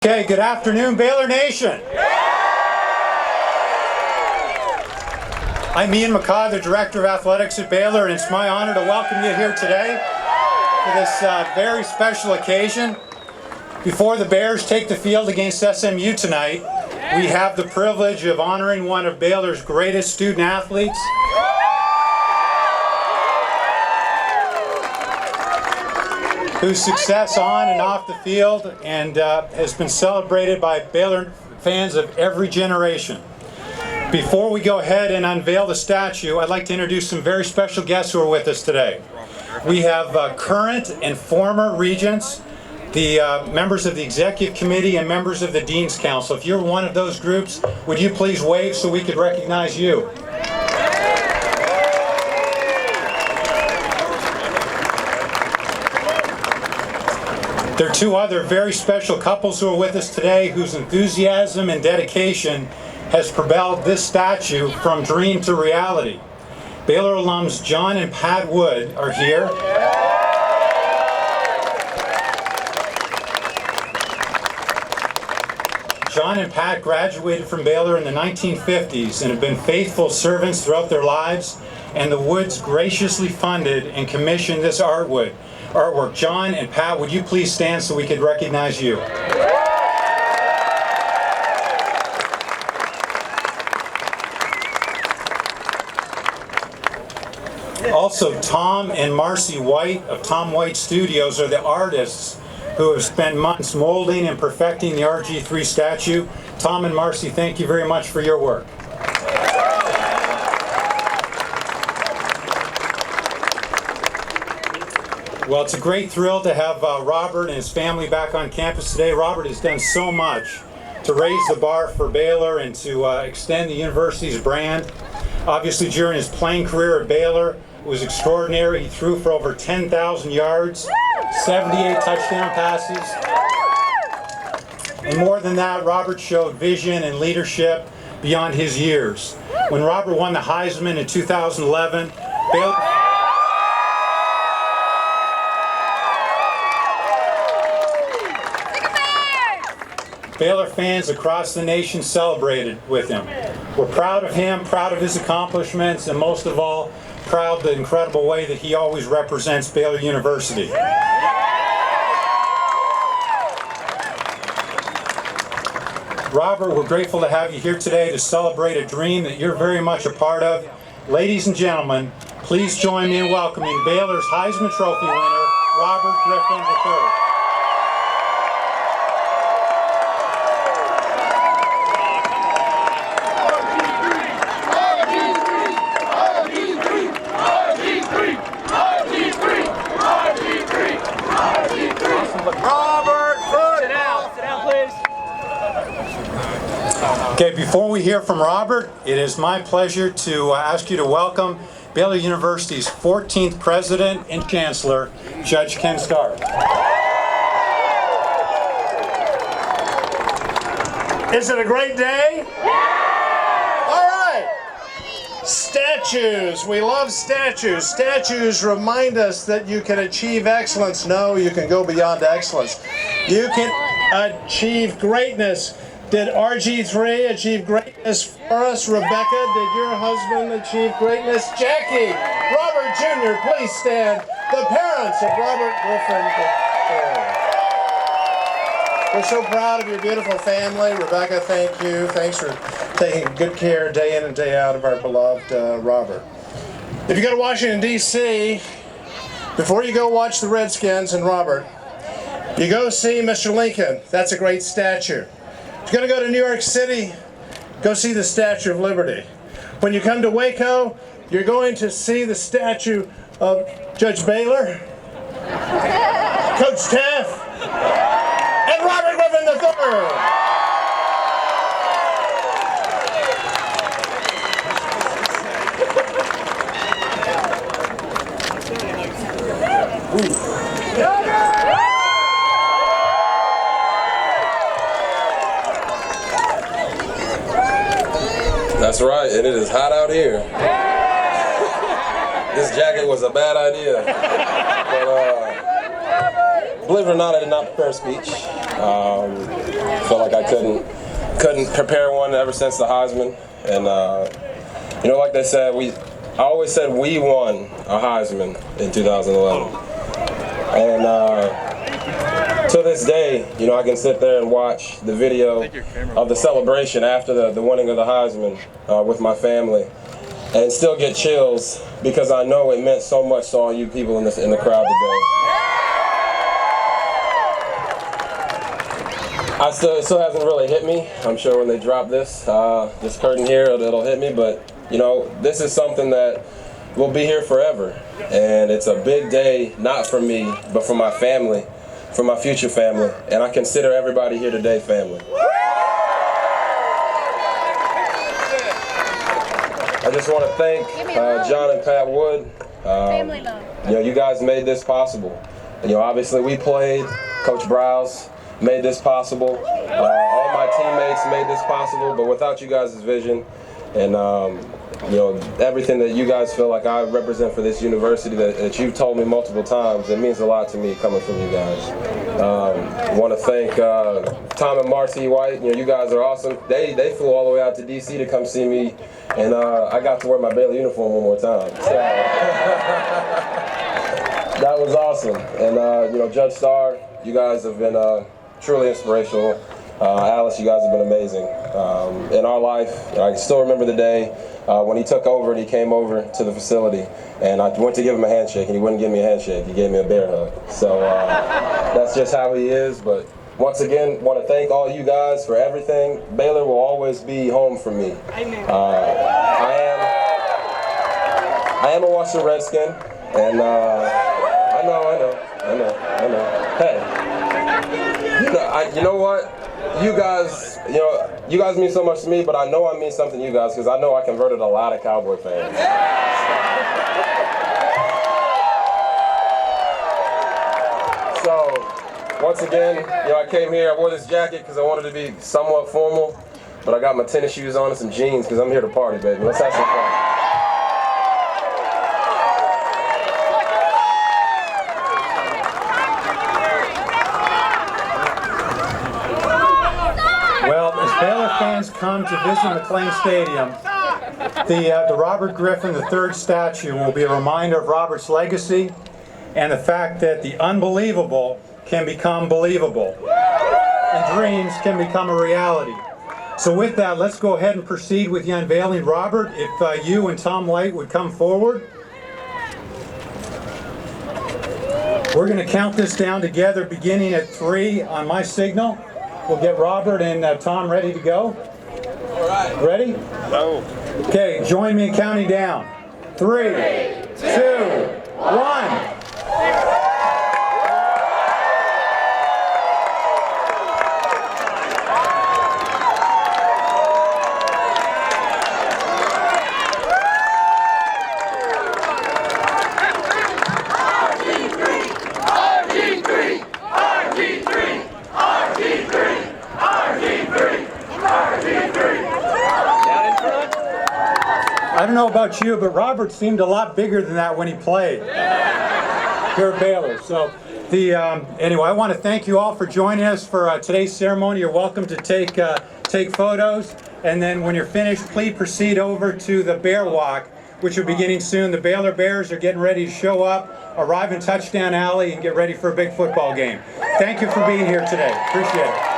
Okay, good afternoon, Baylor Nation. I'm Ian McCaw, the Director of Athletics at Baylor, and it's my honor to welcome you here today for this very special occasion. Before the Bears take the field against SMU tonight, we have the privilege of honoring one of Baylor's greatest student athletes, whose success on and off the field and has been celebrated by Baylor fans of every generation. Before we go ahead and unveil the statue, I'd like to introduce some very special guests who are with us today. We have current and former regents, the members of the Executive Committee, and members of the Dean's Council. If you're one of those groups, would you please wave so we could recognize you? There are two other very special couples who are with us today whose enthusiasm and dedication has propelled this statue from dream to reality. Baylor alums John and Pat Wood are here. John and Pat graduated from Baylor in the 1950s and have been faithful servants throughout their lives, and the Woods graciously funded and commissioned this artwork. John and Pat, would you please stand so we could recognize you? Also, Tom and Marcy White of Tom White Studios are the artists who have spent months molding and perfecting the RG3 statue. Tom and Marcy, thank you very much for your work. Well, it's a great thrill to have Robert and his family back on campus today. Robert has done so much to raise the bar for Baylor and to extend the university's brand. Obviously, during his playing career at Baylor, it was extraordinary. He threw for over 10,000 yards, 78 touchdown passes. And more than that, Robert showed vision and leadership beyond his years. When Robert won the Heisman in 2011, Baylor fans across the nation celebrated with him. We're proud of him, proud of his accomplishments, and most of all, proud of the incredible way that he always represents Baylor University. Robert, we're grateful to have you here today to celebrate a dream that you're very much a part of. Ladies and gentlemen, please join me in welcoming Baylor's Heisman Trophy winner, Robert Griffin III. Okay, before we hear from Robert, it is my pleasure to ask you to welcome Baylor University's 14th President and Chancellor, Judge Ken Starr. Is it a great day? All right. Statues. We love statues. Statues remind us that you can achieve excellence. No, you can go beyond excellence. You can achieve greatness. Did RG3 achieve greatness for us? Rebecca, did your husband achieve greatness? Jackie, Robert Jr., please stand. The parents of Robert Griffin. We're so proud of your beautiful family. Rebecca, thank you. Thanks for taking good care day in and day out of our beloved Robert. If you go to Washington, D.C., before you go watch the Redskins and Robert, you go see Mr. Lincoln. That's a great statue. If you're going to go to New York City, go see the Statue of Liberty. When you come to Waco, you're going to see the statue of Judge Baylor, Coach Taft, and Robert Griffin III. That's right, and it is hot out here. This jacket was a bad idea. But believe it or not, I did not prepare a speech. Felt like I couldn't prepare one ever since the Heisman. And you know, like they said, I always said we won a Heisman in 2011. And to this day, you know, I can sit there and watch the video of the celebration after the winning of the Heisman with my family, and still get chills because I know it meant so much to all you people in the crowd today. It still hasn't really hit me. I'm sure when they drop this curtain here, it'll hit me. But you know, this is something that will be here forever, and it's a big day, not for me, but for my family, for my future family, and I consider everybody here today family. I just want to thank John and Pat Wood. Family love. You know, you guys made this possible. You know, obviously we played. Coach Browse made this possible. All my teammates made this possible, but without you guys' vision and you know, everything that you guys feel like I represent for this university that you've told me multiple times, it means a lot to me coming from you guys. I want to thank Tom and Marcy White. You know, you guys are awesome. They flew all the way out to DC to come see me, and I got to wear my Baylor uniform one more time. So that was awesome. And you know, Judge Starr, you guys have been truly inspirational. Alice, you guys have been amazing. In our life, I still remember the day when he took over and he came over to the facility, and I went to give him a handshake and he wouldn't give me a handshake, he gave me a bear hug. So that's just how he is. But once again, want to thank all you guys for everything. Baylor will always be home for me. Amen. I am a Washington Redskin, and I know. Hey, you know what? You guys mean so much to me, but I know I mean something to you guys because I know I converted a lot of Cowboy fans. So, once again, you know, I came here, I wore this jacket because I wanted to be somewhat formal, but I got my tennis shoes on and some jeans because I'm here to party, baby. Let's have some fun. Baylor fans come to visit McLane Stadium. The Robert Griffin III statue will be a reminder of Robert's legacy and the fact that the unbelievable can become believable and dreams can become a reality. So with that, let's go ahead and proceed with the unveiling. Robert, if you and Tom Light would come forward. We're going to count this down together beginning at 3 on my signal. We'll get Robert and Tom ready to go. All right. Ready? No. Okay, join me in counting down. 3, 2, 1. I don't know about you, but Robert seemed a lot bigger than that when he played here at Baylor. So, anyway, I want to thank you all for joining us for today's ceremony. You're welcome to take photos, and then when you're finished, please proceed over to the Bear Walk, which are beginning soon. The Baylor Bears are getting ready to show up, arrive in Touchdown Alley, and get ready for a big football game. Thank you for being here today. Appreciate it.